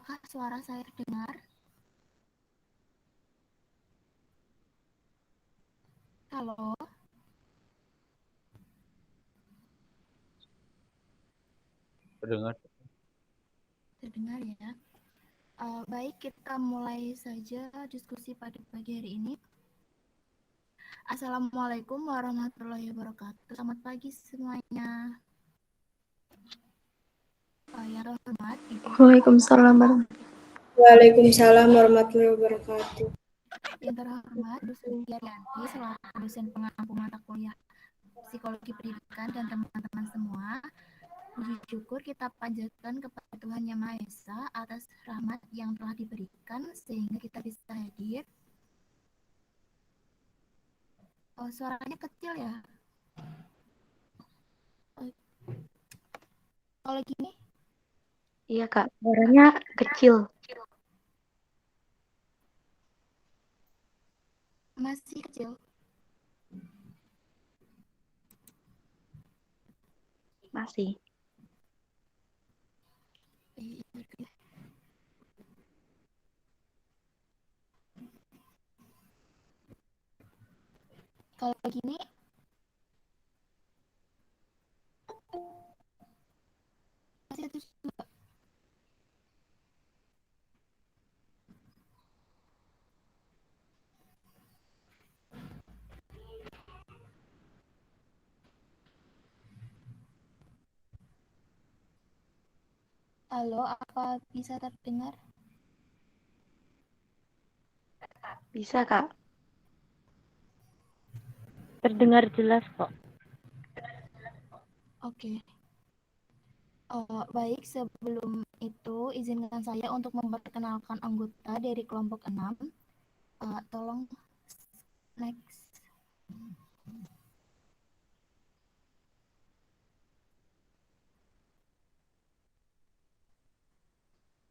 Apakah suara saya terdengar? Halo, Terdengar. terdengar ya. Baik, kita mulai saja diskusi pada pagi hari ini. Assalamualaikum warahmatullahi wabarakatuh. Selamat pagi semuanya. Yang terhormat, Ibu Waalaikumsalam Waalaikumsalam warahmatullahi wabarakatuh. yang terhormat Bu Suryarianti selaku dosen pengampu mata kuliah Psikologi Pendidikan dan teman-teman semua. Puji syukur kita panjatkan kepada Tuhan Yang Maha Esa atas rahmat yang telah diberikan sehingga kita bisa hadir. Oh, suaranya kecil ya. Kalau gini? Iya Kak, suaranya kecil. Masih kecil. Masih. Kalau gini? Masih kecil juga. Halo, apa bisa terdengar? Bisa Kak. Terdengar jelas kok. Oke. Baik, sebelum itu izinkan saya untuk memperkenalkan anggota dari kelompok 6. Tolong next.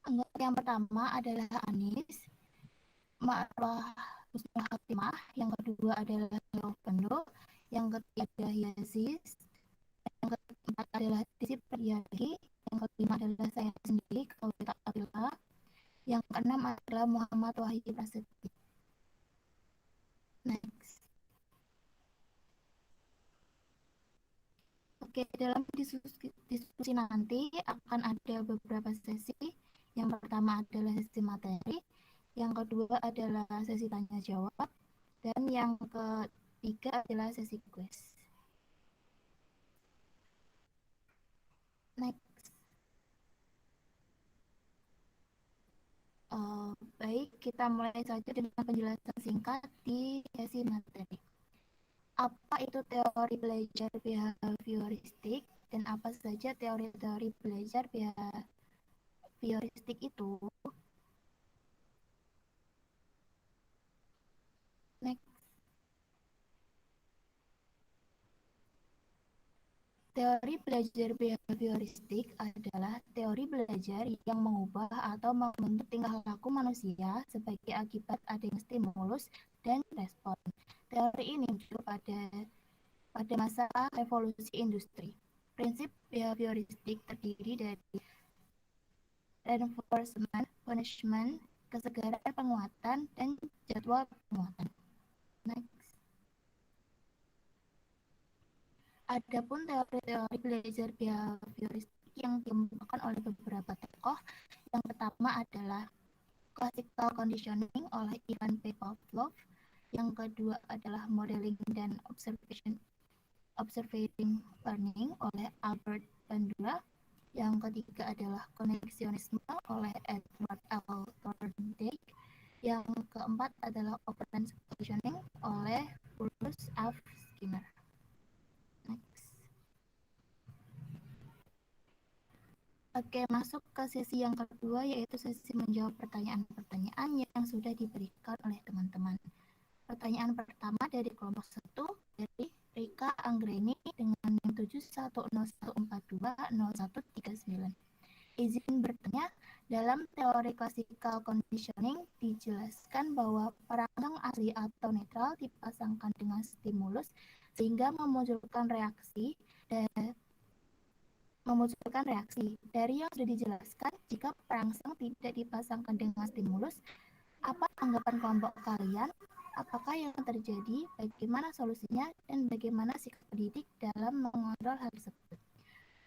Anggota yang pertama adalah Anis, Ma'rwah Husnul Khatimah, yang kedua adalah Leopendo, yang ketiga adalah Yazis, yang keempat adalah Tisip Priyadi, yang kelima adalah saya sendiri, Kawita Abila, yang keenam adalah Muhammad Wahyu Prasetyo. Next. Oke, dalam diskusi nanti akan ada beberapa sesi. Yang pertama adalah sesi materi, yang kedua adalah sesi tanya jawab, dan yang ketiga adalah sesi quiz. Next. Baik, kita mulai saja dengan penjelasan singkat di sesi materi. Apa itu teori belajar behavioristik dan apa saja teori-teori belajar behavioristik itu? Next. Teori belajar behavioristik adalah teori belajar yang mengubah atau membentuk tingkah laku manusia sebagai akibat adanya stimulus dan respon. Teori ini muncul pada masa revolusi industri. Prinsip behavioristik terdiri dari reinforcement, punishment, kesegaran penguatan, dan jadwal penguatan. Next. Adapun teori-teori belajar behavioristik yang dikemukakan oleh beberapa tokoh, yang pertama adalah classical conditioning oleh Ivan P. Pavlov, yang kedua adalah modeling dan observing learning oleh Albert Bandura, yang ketiga adalah koneksionisme oleh Edward L. Thorndike, yang keempat adalah operant conditioning oleh Bruce F. Skinner. Next. Oke, masuk ke sesi yang kedua, yaitu sesi menjawab pertanyaan-pertanyaan yang sudah diberikan oleh teman-teman. Pertanyaan pertama dari kelompok 1 dari Rika Anggreni dengan NIM 71014200139. Izin bertanya, dalam teori classical conditioning dijelaskan bahwa perangsang asli atau netral dipasangkan dengan stimulus sehingga memunculkan reaksi dan memunculkan reaksi. Dari yang sudah dijelaskan, jika perangsang tidak dipasangkan dengan stimulus, apa anggapan kelompok kalian? Apakah yang terjadi? Bagaimana solusinya? Dan bagaimana sikap pendidik dalam mengontrol hal tersebut?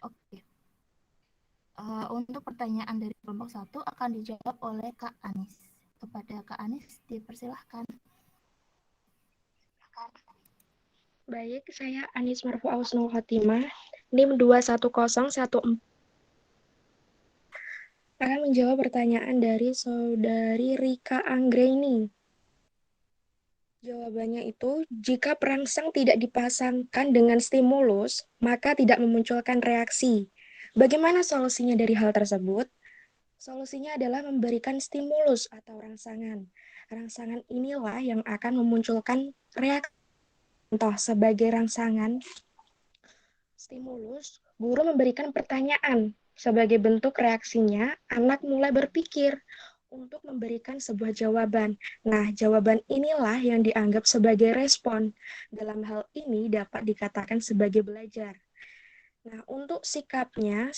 Oke. Untuk pertanyaan dari kelompok 1 akan dijawab oleh Kak Anis. Kepada Kak Anis, dipersilahkan. Baik, saya Anis Marfuah Husnul Khotimah, NIM 21014, akan menjawab pertanyaan dari Saudari Rika Anggreni. Jawabannya itu, jika perangsang tidak dipasangkan dengan stimulus, maka tidak memunculkan reaksi. Bagaimana solusinya dari hal tersebut? Solusinya adalah memberikan stimulus atau rangsangan. Rangsangan inilah yang akan memunculkan reaksi. Contoh sebagai rangsangan stimulus, guru memberikan pertanyaan. Sebagai bentuk reaksinya, anak mulai berpikir untuk memberikan sebuah jawaban. Nah, jawaban inilah yang dianggap sebagai respon. Dalam hal ini dapat dikatakan sebagai belajar. Nah, untuk sikapnya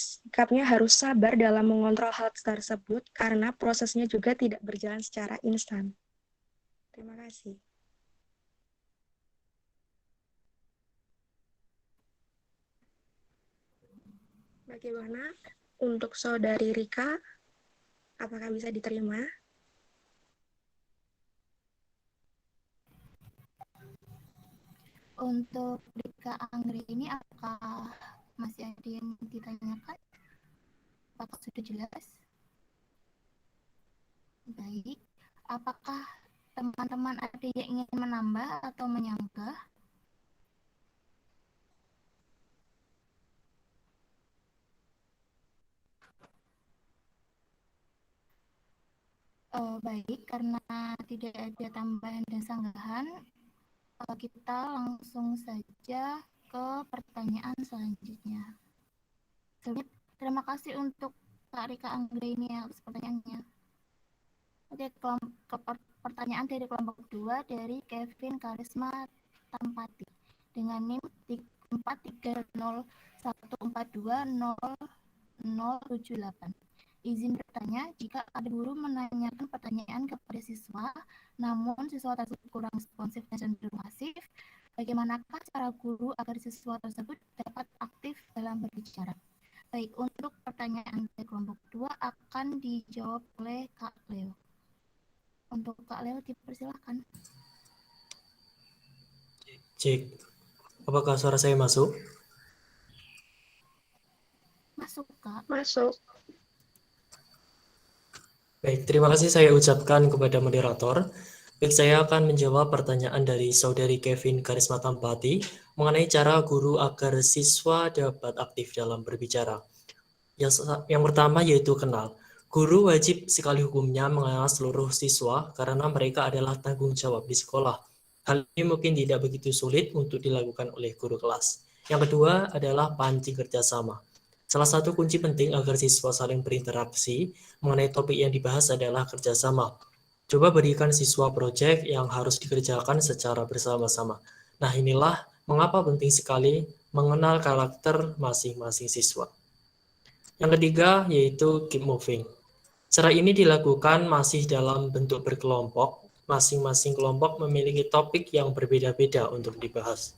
harus sabar dalam mengontrol hal tersebut karena prosesnya juga tidak berjalan secara instan. Terima kasih. Bagaimana untuk Saudari Rika? Apakah bisa diterima? Untuk Rika Anggri ini, apakah masih ada yang ditanyakan? Apakah sudah jelas? Baik. Apakah teman-teman ada yang ingin menambah atau menyanggah? Baik, karena tidak ada tambahan dan sanggahan, kita langsung saja ke pertanyaan selanjutnya. Terima kasih untuk Kak Rika Anggreni atas pertanyaannya. Oke, pertanyaan dari kelompok 2 dari Kevin Karisma Tampati dengan NIM 43014200078. Izin bertanya, jika ada guru menanyakan pertanyaan kepada siswa, namun siswa tersebut kurang responsif dan cenderung pasif, bagaimanakah cara guru agar siswa tersebut dapat aktif dalam berbicara? Baik, untuk pertanyaan dari kelompok 2 akan dijawab oleh Kak Leo. Untuk Kak Leo, dipersilakan. Cek, apakah suara saya masuk? Masuk, Kak. Masuk. Baik, terima kasih saya ucapkan kepada moderator. Baik, saya akan menjawab pertanyaan dari Saudari Kevin Karisma Tampati mengenai cara guru agar siswa dapat aktif dalam berbicara. Yang pertama yaitu kenal. Guru wajib sekali hukumnya mengenal seluruh siswa karena mereka adalah tanggung jawab di sekolah. Hal ini mungkin tidak begitu sulit untuk dilakukan oleh guru kelas. Yang kedua adalah pancing kerjasama. Salah satu kunci penting agar siswa saling berinteraksi mengenai topik yang dibahas adalah kerjasama. Coba berikan siswa proyek yang harus dikerjakan secara bersama-sama. Nah, inilah mengapa penting sekali mengenal karakter masing-masing siswa. Yang ketiga yaitu keep moving. Cara ini dilakukan masih dalam bentuk berkelompok. Masing-masing kelompok memiliki topik yang berbeda-beda untuk dibahas.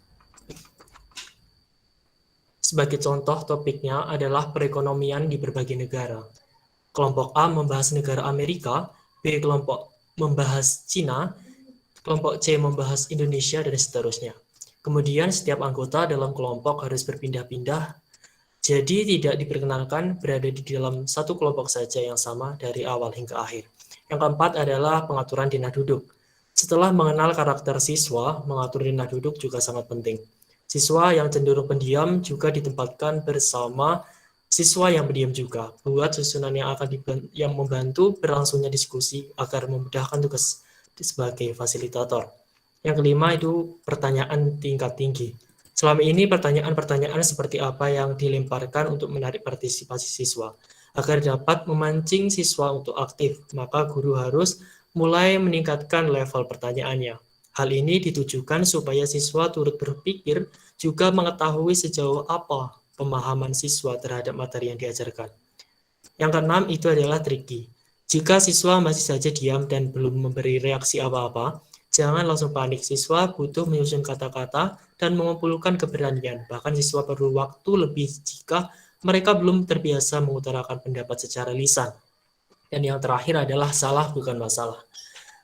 Sebagai contoh, topiknya adalah perekonomian di berbagai negara. Kelompok A membahas negara Amerika, B kelompok membahas Cina, kelompok C membahas Indonesia, dan seterusnya. Kemudian setiap anggota dalam kelompok harus berpindah-pindah, jadi tidak diperkenankan berada di dalam satu kelompok saja yang sama dari awal hingga akhir. Yang keempat adalah pengaturan denah duduk. Setelah mengenal karakter siswa, mengatur denah duduk juga sangat penting. Siswa yang cenderung pendiam juga ditempatkan bersama siswa yang pendiam juga. Buat susunan yang membantu berlangsungnya diskusi agar memudahkan tugas sebagai fasilitator. Yang kelima itu pertanyaan tingkat tinggi. Selama ini pertanyaan-pertanyaan seperti apa yang dilemparkan untuk menarik partisipasi siswa. Agar dapat memancing siswa untuk aktif, maka guru harus mulai meningkatkan level pertanyaannya. Hal ini ditujukan supaya siswa turut berpikir juga mengetahui sejauh apa pemahaman siswa terhadap materi yang diajarkan. Yang keenam itu adalah tricky. Jika siswa masih saja diam dan belum memberi reaksi apa-apa, jangan langsung panik. Siswa butuh menyusun kata-kata dan mengumpulkan keberanian. Bahkan siswa perlu waktu lebih jika mereka belum terbiasa mengutarakan pendapat secara lisan. Dan yang terakhir adalah salah bukan masalah.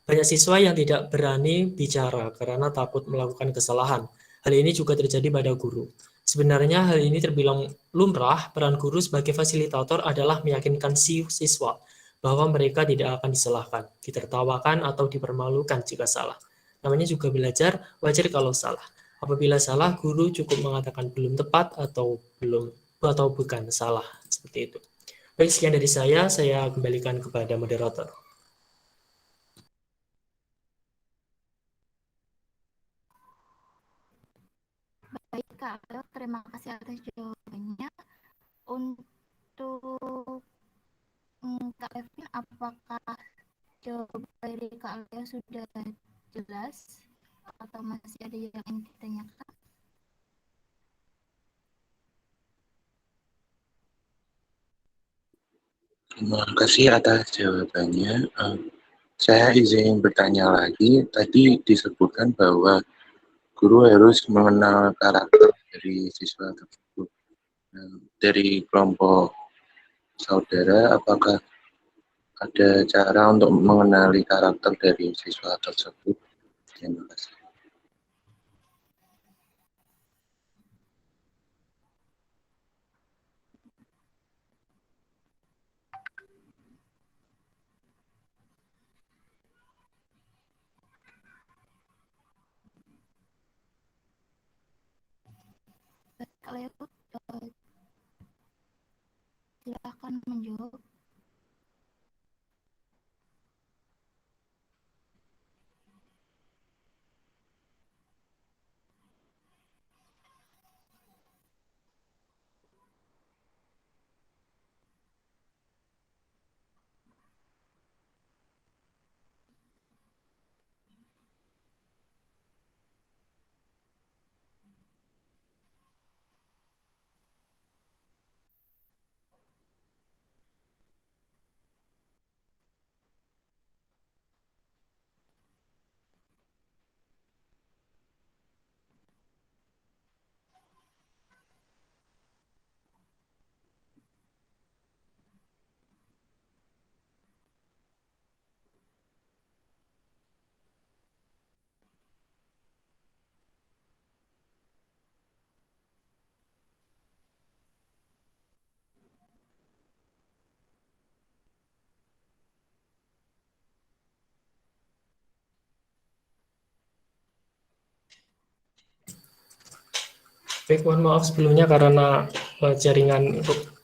Banyak siswa yang tidak berani bicara karena takut melakukan kesalahan. Hal ini juga terjadi pada guru. Sebenarnya hal ini terbilang lumrah. Peran guru sebagai fasilitator adalah meyakinkan siswa bahwa mereka tidak akan disalahkan, ditertawakan, atau dipermalukan jika salah. Namanya juga belajar, wajar kalau salah. Apabila salah, guru cukup mengatakan belum tepat atau bukan salah, seperti itu. Baik, sekian dari saya kembalikan kepada moderator. Baik Kak Leo, terima kasih atas jawabannya. Untuk Kak Kevin, apakah jawaban dari Kak Leo sudah jelas atau masih ada yang ingin ditanyakan? Terima kasih atas jawabannya. Saya izin bertanya lagi. Tadi disebutkan bahwa guru harus mengenal karakter dari siswa tersebut. Dari kelompok saudara, apakah ada cara untuk mengenali karakter dari siswa tersebut? Terima kasih. Kak Leo, silakan menjawab. Baik, mohon maaf sebelumnya karena jaringan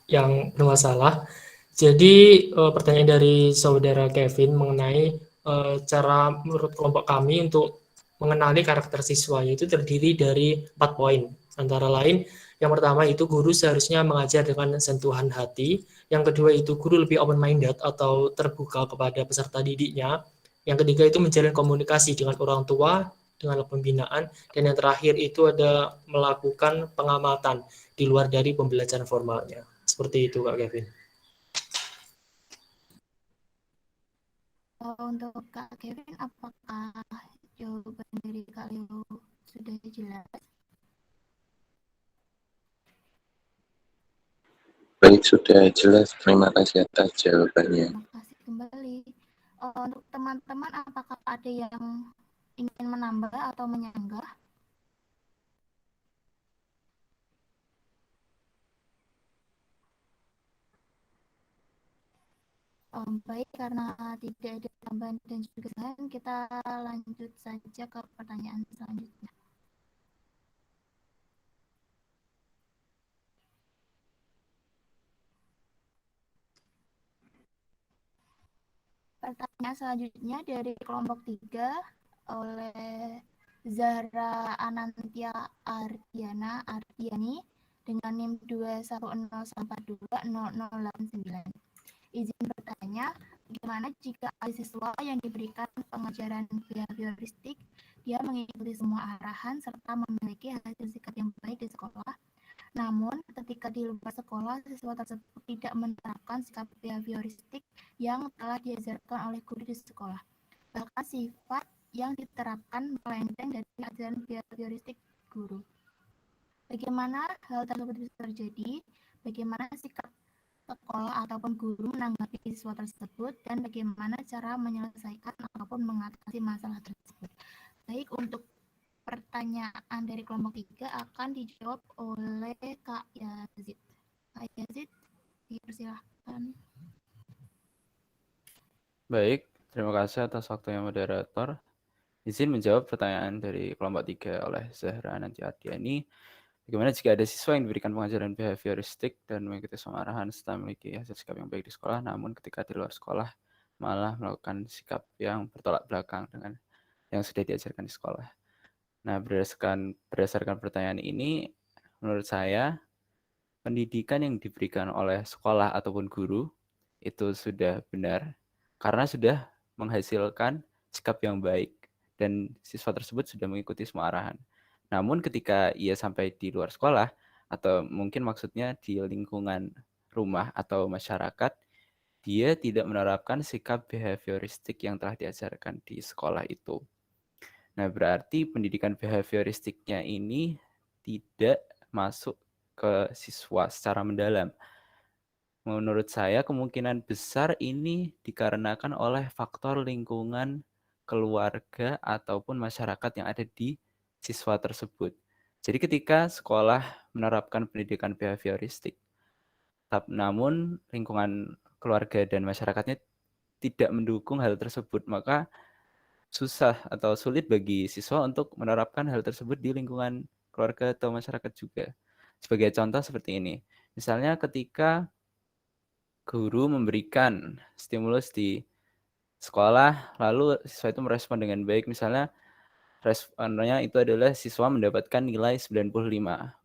yang bermasalah. Jadi pertanyaan dari saudara Kevin mengenai cara menurut kelompok kami untuk mengenali karakter siswa, yaitu terdiri dari 4 poin. Antara lain, yang pertama itu guru seharusnya mengajar dengan sentuhan hati. Yang kedua itu guru lebih open-minded atau terbuka kepada peserta didiknya. Yang ketiga itu menjalin komunikasi dengan orang tua, dengan pembinaan, dan yang terakhir itu ada melakukan pengamatan di luar dari pembelajaran formalnya. Seperti itu Kak Kevin. Untuk Kak Kevin, apakah jawaban dari Kak Leo sudah jelas? Baik, sudah jelas. Terima kasih atas jawabannya. Terima kasih kembali. Untuk teman-teman, apakah ada yang ingin menambah atau menyanggah? Baik, karena tidak ada tambahan dan juga tambahan, kita lanjut saja ke pertanyaan selanjutnya. Pertanyaan selanjutnya dari kelompok 3 oleh Zahra Anantia Ardiani dengan NIM 210420089. Izin bertanya, bagaimana jika ada siswa yang diberikan pengajaran behavioristik, dia mengikuti semua arahan serta memiliki hasil sikap yang baik di sekolah, Namun, ketika di luar sekolah, siswa tersebut tidak menerapkan sikap behavioristik yang telah diajarkan oleh guru di sekolah. Bahkan sifat yang diterapkan melenceng dari ajaran behavioristik guru. Bagaimana hal tersebut bisa terjadi? Bagaimana sikap sekolah ataupun guru menanggapi siswa tersebut, dan bagaimana cara menyelesaikan ataupun mengatasi masalah tersebut. Baik, untuk pertanyaan dari kelompok 3 akan dijawab oleh Kak Yazid. Kak Yazid, dipersilahkan. Baik, terima kasih atas waktunya moderator. Izin menjawab pertanyaan dari kelompok 3 oleh Zahra Nanti Ardiani. Bagaimana jika ada siswa yang diberikan pengajaran behavioristik dan mengikuti semua arahan serta memiliki hasil sikap yang baik di sekolah, namun ketika di luar sekolah malah melakukan sikap yang bertolak belakang dengan yang sudah diajarkan di sekolah. Nah, berdasarkan pertanyaan ini, menurut saya, pendidikan yang diberikan oleh sekolah ataupun guru itu sudah benar karena sudah menghasilkan sikap yang baik dan siswa tersebut sudah mengikuti semua arahan. Namun ketika ia sampai di luar sekolah atau mungkin maksudnya di lingkungan rumah atau masyarakat, dia tidak menerapkan sikap behavioristik yang telah diajarkan di sekolah itu. Nah, berarti pendidikan behavioristiknya ini tidak masuk ke siswa secara mendalam. Menurut saya kemungkinan besar ini dikarenakan oleh faktor lingkungan keluarga ataupun masyarakat yang ada di siswa tersebut. Jadi ketika sekolah menerapkan pendidikan behavioristik, namun lingkungan keluarga dan masyarakatnya tidak mendukung hal tersebut, maka susah atau sulit bagi siswa untuk menerapkan hal tersebut di lingkungan keluarga atau masyarakat juga. Sebagai contoh seperti ini, misalnya ketika guru memberikan stimulus di sekolah, lalu siswa itu merespon dengan baik, misalnya responnya itu adalah siswa mendapatkan nilai 95.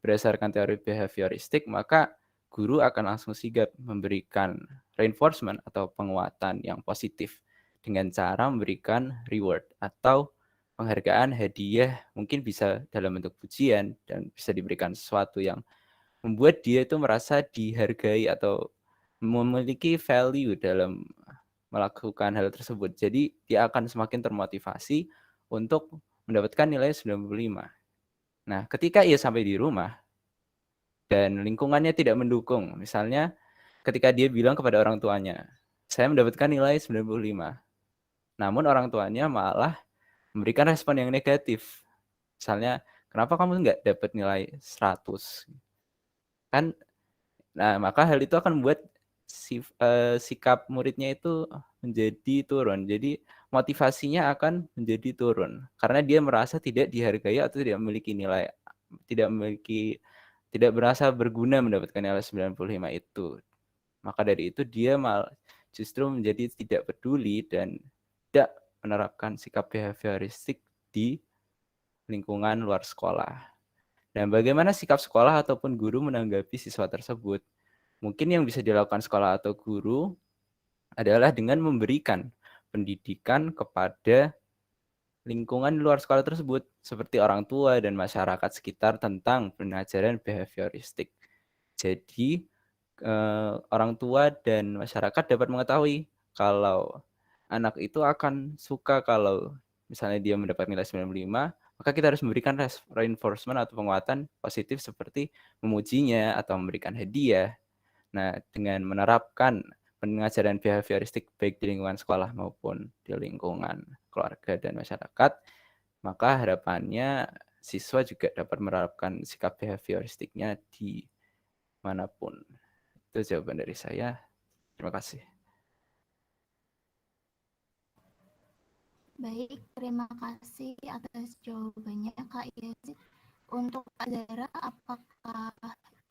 Berdasarkan teori behavioristik, maka guru akan langsung sigap memberikan reinforcement atau penguatan yang positif dengan cara memberikan reward atau penghargaan, hadiah, mungkin bisa dalam bentuk pujian dan bisa diberikan sesuatu yang membuat dia itu merasa dihargai atau memiliki value dalam melakukan hal tersebut. Jadi dia akan semakin termotivasi untuk mendapatkan nilai 95. Nah, ketika ia sampai di rumah dan lingkungannya tidak mendukung, misalnya ketika dia bilang kepada orang tuanya, saya mendapatkan nilai 95. Namun orang tuanya malah memberikan respon yang negatif. Misalnya, kenapa kamu nggak dapat nilai 100? Kan, nah maka hal itu akan membuat sikap muridnya itu menjadi turun. Jadi motivasinya akan menjadi turun karena dia merasa tidak dihargai atau tidak merasa berguna mendapatkan nilai 95 itu. Maka dari itu dia malah justru menjadi tidak peduli dan tidak menerapkan sikap behavioristik di lingkungan luar sekolah. Dan bagaimana sikap sekolah ataupun guru menanggapi siswa tersebut? Mungkin yang bisa dilakukan sekolah atau guru adalah dengan memberikan pendidikan kepada lingkungan di luar sekolah tersebut, seperti orang tua dan masyarakat sekitar tentang pengajaran behavioristik. Jadi, orang tua dan masyarakat dapat mengetahui kalau anak itu akan suka kalau misalnya dia mendapat nilai 95, maka kita harus memberikan reinforcement atau penguatan positif seperti memujinya atau memberikan hadiah. Nah, dengan menerapkan pengajaran behavioristik baik di lingkungan sekolah maupun di lingkungan keluarga dan masyarakat, maka harapannya siswa juga dapat menerapkan sikap behavioristiknya di manapun. Itu jawaban dari saya. Terima kasih. Baik, terima kasih atas jawabannya Kak Yazid. Untuk Kak Zahra, apakah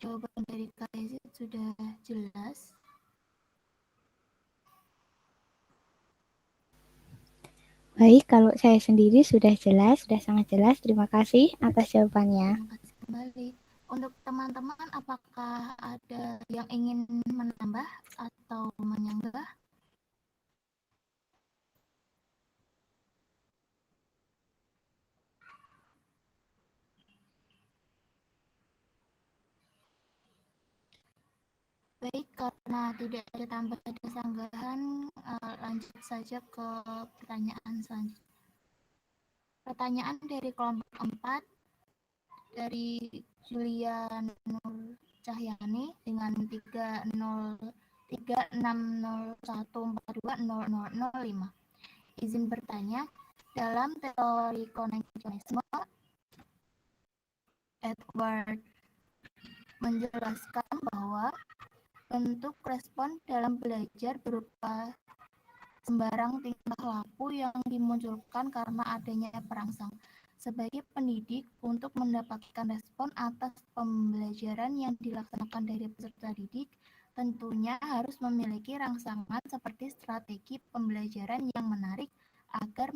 jawaban dari Kak Yazid sudah jelas? Baik, kalau saya sendiri sudah jelas, sudah sangat jelas. Terima kasih atas jawabannya. Terima kasih kembali. Untuk teman-teman, apakah ada yang ingin menambah atau menyanggah? Baik, karena tidak ada tambahan dan sanggahan, lanjut saja ke pertanyaan selanjutnya. Pertanyaan dari kelompok 4 dari Julia Nur Cahyani dengan 3601601420005. Izin bertanya, dalam teori koneksionisme, Edward menjelaskan bahwa bentuk respon dalam belajar berupa sembarang tingkah laku yang dimunculkan karena adanya perangsang. Sebagai pendidik, untuk mendapatkan respon atas pembelajaran yang dilaksanakan dari peserta didik, tentunya harus memiliki rangsangan seperti strategi pembelajaran yang menarik agar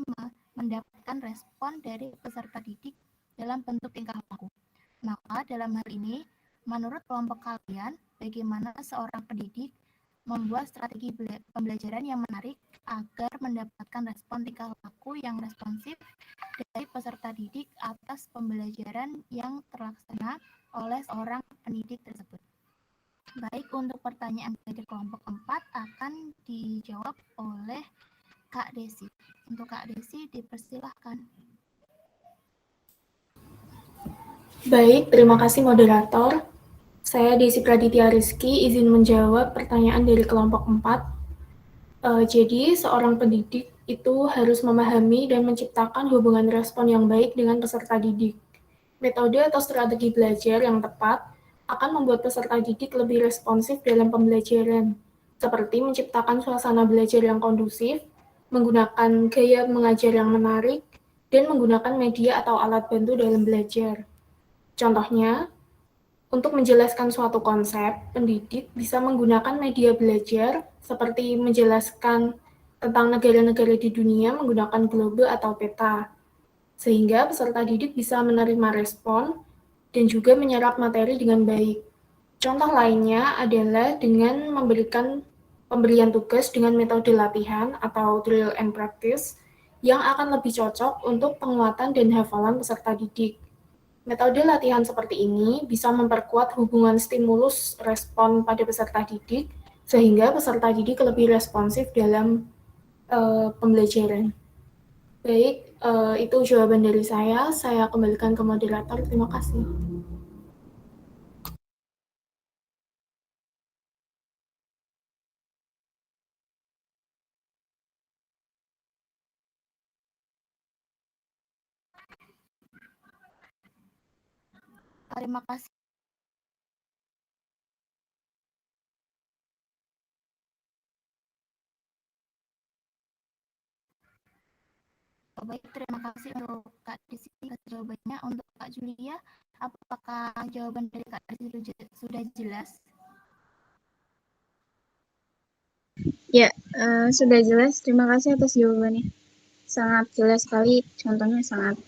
mendapatkan respon dari peserta didik dalam bentuk tingkah laku. Maka dalam hal ini, menurut kelompok kalian, bagaimana seorang pendidik membuat strategi pembelajaran yang menarik agar mendapatkan respon tingkah laku yang responsif dari peserta didik atas pembelajaran yang terlaksana oleh seorang pendidik tersebut. Baik, untuk pertanyaan dari kelompok 4 akan dijawab oleh Kak Desi. Untuk Kak Desi, dipersilahkan. Baik, terima kasih moderator. Saya Desi Praditya Rizky, izin menjawab pertanyaan dari kelompok 4. Jadi, seorang pendidik itu harus memahami dan menciptakan hubungan respon yang baik dengan peserta didik. Metode atau strategi belajar yang tepat akan membuat peserta didik lebih responsif dalam pembelajaran, seperti menciptakan suasana belajar yang kondusif, menggunakan gaya mengajar yang menarik, dan menggunakan media atau alat bantu dalam belajar. Contohnya, untuk menjelaskan suatu konsep, pendidik bisa menggunakan media belajar seperti menjelaskan tentang negara-negara di dunia menggunakan globe atau peta, sehingga peserta didik bisa menerima respon dan juga menyerap materi dengan baik. Contoh lainnya adalah dengan memberikan pemberian tugas dengan metode latihan atau drill and practice yang akan lebih cocok untuk penguatan dan hafalan peserta didik. Metode latihan seperti ini bisa memperkuat hubungan stimulus respon pada peserta didik, sehingga peserta didik lebih responsif dalam pembelajaran. Baik, itu jawaban dari saya. Saya kembalikan ke moderator. Terima kasih. Terima kasih. Baik, terima kasih untuk Kak Desi atas jawabannya. Untuk Kak Julia, apakah jawaban dari Kak Desi sudah jelas? Ya, sudah jelas. Terima kasih atas jawabannya. Sangat jelas sekali, contohnya sangat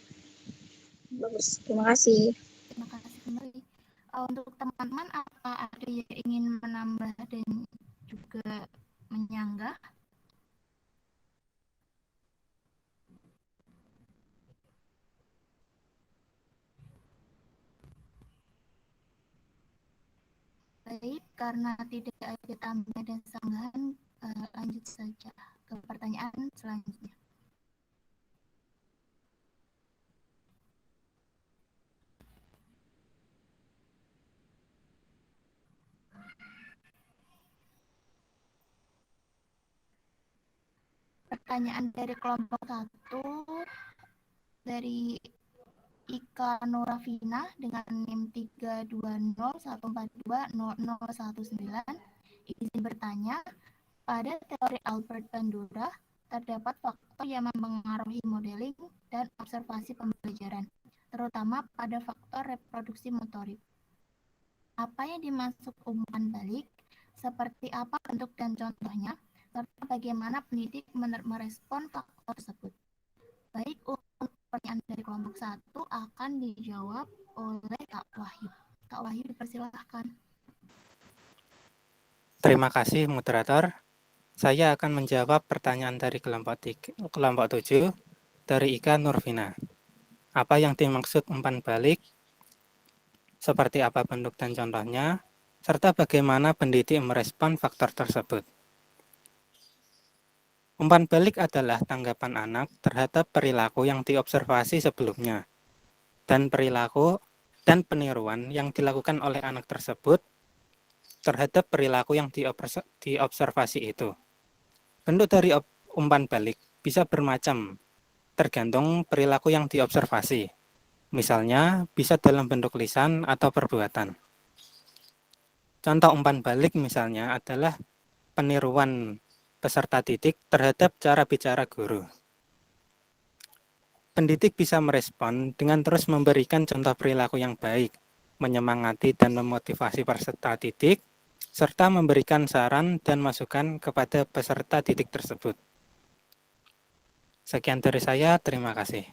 bagus. Terima kasih. Terima kasih kembali. Untuk teman-teman, apakah ada yang ingin menambah dan juga menyanggah? Baik, karena tidak ada tambahan dan sanggahan, lanjut saja ke pertanyaan selanjutnya. Pertanyaan dari kelompok 1 dari Ika Nurafina dengan NIM 32014200019. Izin bertanya, pada teori Albert Bandura terdapat faktor yang mempengaruhi modeling dan observasi pembelajaran, terutama pada faktor reproduksi motorik. Apa yang dimaksud umpan balik, seperti apa bentuk dan contohnya, serta bagaimana pendidik merespon faktor tersebut. Baik, untuk pertanyaan dari kelompok 1 akan dijawab oleh Kak Wahyu. Kak Wahyu, dipersilahkan. Terima kasih, moderator. Saya akan menjawab pertanyaan dari kelompok 7 dari Ika Nurvina. Apa yang dimaksud umpan balik? Seperti apa bentuk dan contohnya? serta bagaimana pendidik merespon faktor tersebut. Umpan balik adalah tanggapan anak terhadap perilaku yang diobservasi sebelumnya, dan perilaku dan peniruan yang dilakukan oleh anak tersebut terhadap perilaku yang diobservasi itu. Bentuk dari umpan balik bisa bermacam, tergantung perilaku yang diobservasi. Misalnya, bisa dalam bentuk lisan atau perbuatan. Contoh umpan balik misalnya adalah peniruan peserta didik terhadap cara bicara guru. Pendidik bisa merespon dengan terus memberikan contoh perilaku yang baik, menyemangati dan memotivasi peserta didik, serta memberikan saran dan masukan kepada peserta didik tersebut. Sekian dari saya, terima kasih.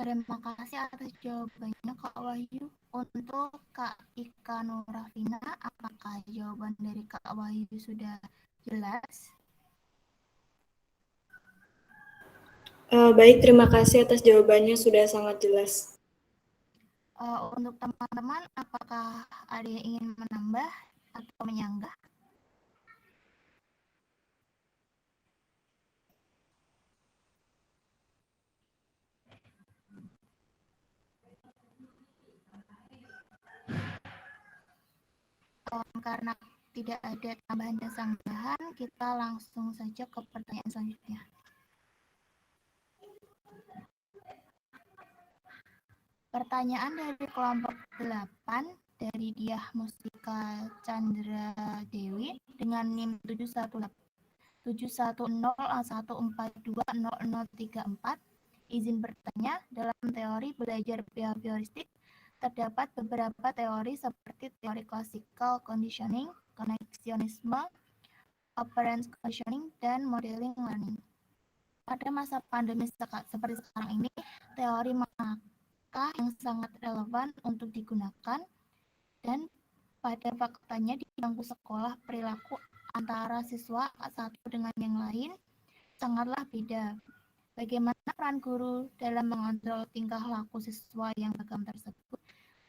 Terima kasih atas jawabannya Kak Wahyu. Untuk Kak Ika Nurafina, apakah jawaban dari Kak Wahyu sudah jelas? Baik, terima kasih atas jawabannya, sudah sangat jelas. Untuk teman-teman, apakah ada yang ingin menambah atau menyanggah? Karena tidak ada tambahan dan sanggahan, kita langsung saja ke pertanyaan selanjutnya. Pertanyaan dari kelompok 8 dari Diah Mustika Chandra Dewi dengan NIM 710A1420034. Izin bertanya, dalam teori belajar behavioristik terdapat beberapa teori seperti teori klasikal conditioning, koneksionisme, operant conditioning, dan modeling learning. Pada masa pandemi seperti sekarang ini, teori manakah yang sangat relevan untuk digunakan? Dan pada faktanya di bangku sekolah, perilaku antara siswa satu dengan yang lain sangatlah beda. Bagaimana peran guru dalam mengontrol tingkah laku siswa yang beragam tersebut?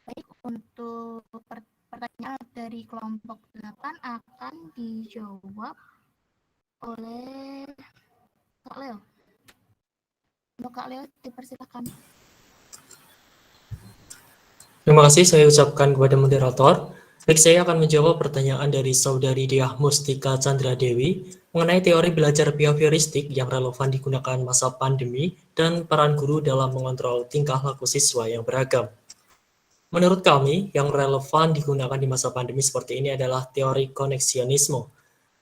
Baik, untuk pertanyaan dari kelompok 8 akan dijawab oleh Kak Leo. Untuk Kak Leo, dipersilakan. Terima kasih saya ucapkan kepada moderator. Baik, saya akan menjawab pertanyaan dari Saudari Diah Mustika Chandra Dewi mengenai teori belajar behavioristik yang relevan digunakan masa pandemi dan peran guru dalam mengontrol tingkah laku siswa yang beragam. Menurut kami, yang relevan digunakan di masa pandemi seperti ini adalah teori koneksionisme.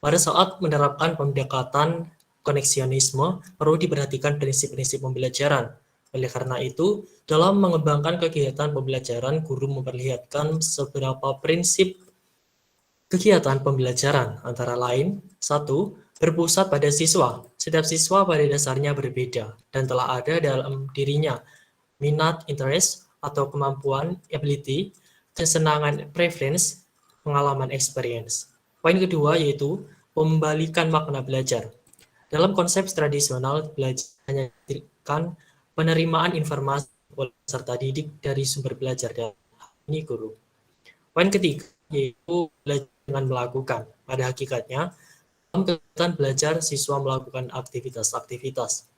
Pada saat menerapkan pendekatan koneksionisme, perlu diperhatikan prinsip-prinsip pembelajaran. Oleh karena itu, dalam mengembangkan kegiatan pembelajaran, guru memperlihatkan beberapa prinsip kegiatan pembelajaran, antara lain, 1. Berpusat pada siswa. Setiap siswa pada dasarnya berbeda, dan telah ada dalam dirinya minat, interest, atau kemampuan, ability, kesenangan, preference, pengalaman, experience. Poin kedua yaitu membalikan makna belajar. Dalam konsep tradisional, belajar hanya diberikan penerimaan informasi oleh peserta didik dari sumber belajar dan ini guru. Poin ketiga yaitu belajar dengan melakukan. Pada hakikatnya, dalam kegiatan belajar siswa melakukan aktivitas-aktivitas.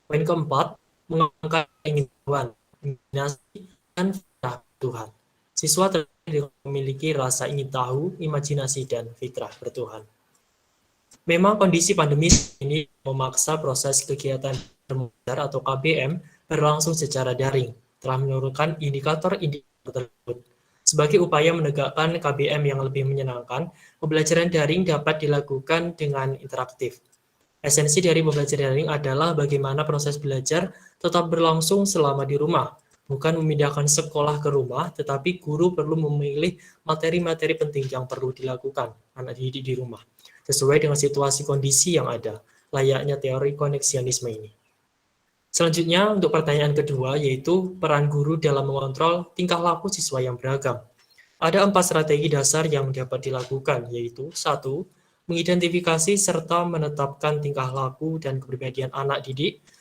Poin keempat, mengangkat keinginan, imajinasi, dan fitrah Tuhan. Siswa memiliki rasa ingin tahu, imajinasi, dan fitrah bertuhan. Memang kondisi pandemi ini memaksa proses kegiatan belajar atau KBM berlangsung secara daring, telah menurunkan indikator-indikator tersebut. Sebagai upaya menegakkan KBM yang lebih menyenangkan, pembelajaran daring dapat dilakukan dengan interaktif. Esensi dari pembelajaran daring adalah bagaimana proses belajar tetap berlangsung selama di rumah, bukan memindahkan sekolah ke rumah, tetapi guru perlu memilih materi-materi penting yang perlu dilakukan anak didik di rumah, sesuai dengan situasi kondisi yang ada, layaknya teori koneksionisme ini. Selanjutnya, untuk pertanyaan kedua, yaitu peran guru dalam mengontrol tingkah laku siswa yang beragam. Ada 4 strategi dasar yang dapat dilakukan, yaitu 1. Mengidentifikasi serta menetapkan tingkah laku dan kepribadian anak didik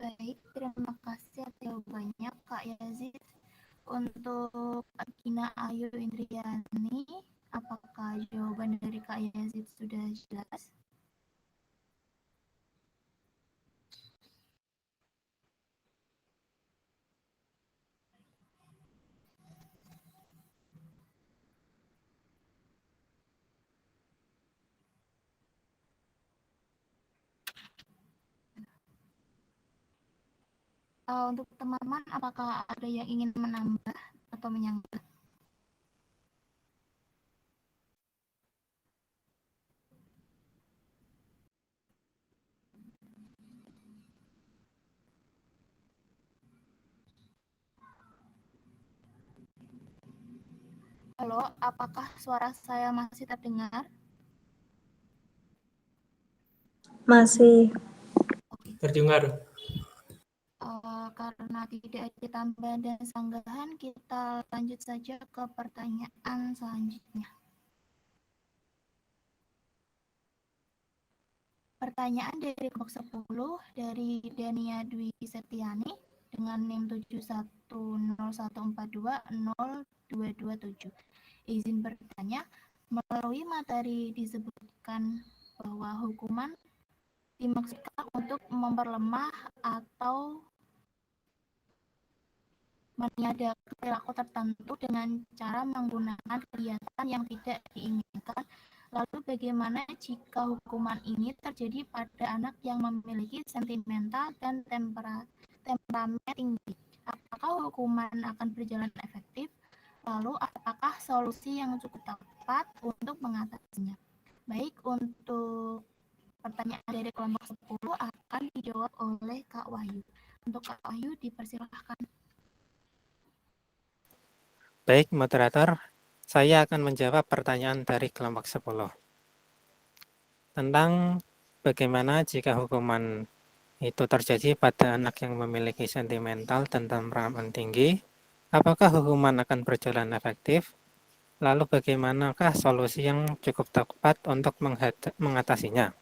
Baik, terima kasih atas jawabannya Kak Yazid. Untuk Gina Ayu Indriani, apakah jawaban dari Kak Yazid sudah jelas? Untuk teman-teman, apakah ada yang ingin menambah atau menyanggah? Halo, apakah suara saya masih terdengar? Masih. Terdengar. Karena tidak ada tambahan dan sanggahan, kita lanjut saja ke pertanyaan selanjutnya. Pertanyaan dari kelompok 10 dari Dania Dwi Septiani dengan NIM 7101420227. Izin bertanya, melalui materi disebutkan bahwa hukuman dimaksudkan untuk memperlemah atau meniadakan perilaku tertentu dengan cara menggunakan kegiatan yang tidak diinginkan. Lalu bagaimana jika hukuman ini terjadi pada anak yang memiliki sentimental dan temperamen tinggi? Apakah hukuman akan berjalan efektif? Lalu apakah solusi yang cukup tepat untuk mengatasinya? Baik, untuk pertanyaan dari kelompok 10 akan dijawab oleh Kak Wahyu. Untuk Kak Wahyu dipersilahkan. Baik, moderator, saya akan menjawab pertanyaan dari kelompok 10 tentang bagaimana jika hukuman itu terjadi pada anak yang memiliki sentimental dan temperamen tinggi, apakah hukuman akan berjalan efektif? Lalu bagaimanakah solusi yang cukup tepat untuk mengatasinya?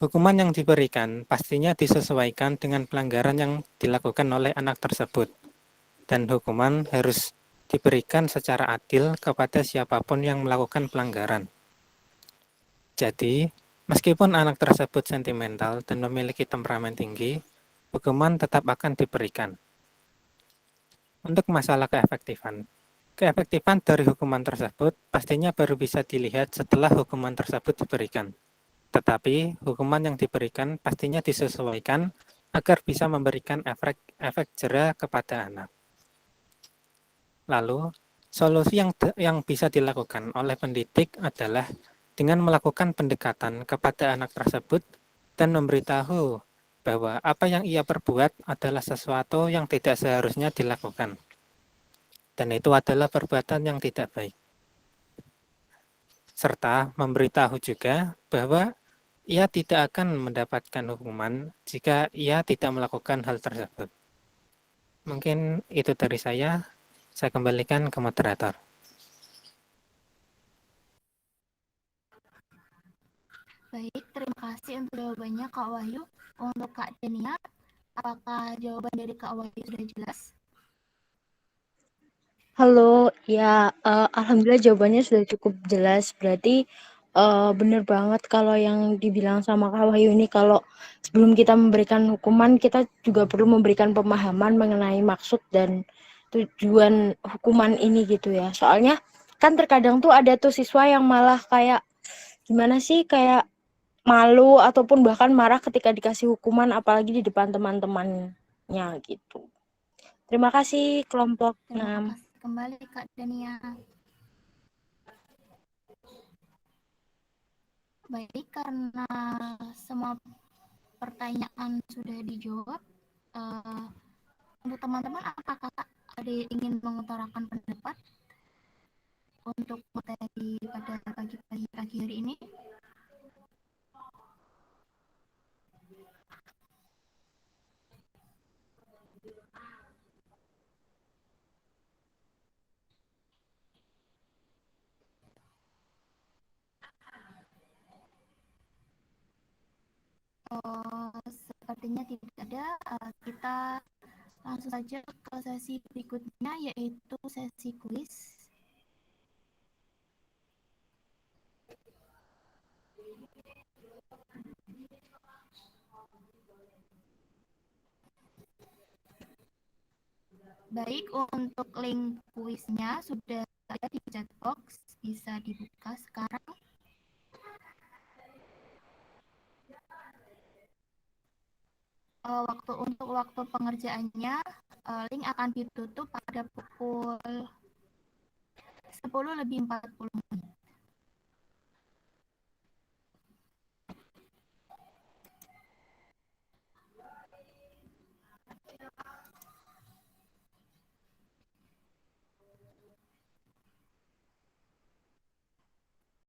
Hukuman yang diberikan pastinya disesuaikan dengan pelanggaran yang dilakukan oleh anak tersebut. Dan hukuman harus diberikan secara adil kepada siapapun yang melakukan pelanggaran. Jadi, meskipun anak tersebut sentimental dan memiliki temperamen tinggi, hukuman tetap akan diberikan. Untuk masalah keefektifan dari hukuman tersebut pastinya baru bisa dilihat setelah hukuman tersebut diberikan. Tetapi, hukuman yang diberikan pastinya disesuaikan agar bisa memberikan efek jera kepada anak. Lalu, solusi yang bisa dilakukan oleh pendidik adalah dengan melakukan pendekatan kepada anak tersebut dan memberitahu bahwa apa yang ia perbuat adalah sesuatu yang tidak seharusnya dilakukan. Dan itu adalah perbuatan yang tidak baik. Serta memberitahu juga bahwa ia tidak akan mendapatkan hukuman jika ia tidak melakukan hal tersebut. Mungkin itu dari saya. Saya kembalikan ke moderator. Baik, terima kasih untuk jawabannya Kak Wahyu. Untuk Kak Denia, apakah jawaban dari Kak Wahyu sudah jelas? Halo, ya alhamdulillah jawabannya sudah cukup jelas. Berarti benar banget kalau yang dibilang sama Kak Wahyu ini, kalau sebelum kita memberikan hukuman, kita juga perlu memberikan pemahaman mengenai maksud dan tujuan hukuman ini gitu ya. Soalnya kan terkadang tuh ada tuh siswa yang malah kayak gimana sih, kayak malu ataupun bahkan marah ketika dikasih hukuman, apalagi di depan teman-temannya gitu. Terima kasih kelompok 6. Terima kasih kembali Kak Dania. Baik, karena semua pertanyaan sudah dijawab, untuk teman-teman apakah ada yang ingin mengutarakan pendapat untuk materi pada pagi hari ini? Sepertinya tidak ada. Kita langsung saja ke sesi berikutnya, yaitu sesi kuis. Baik, untuk link kuisnya sudah ada di chat box, bisa dibuka sekarang. Untuk waktu pengerjaannya, link akan ditutup pada pukul 10:40.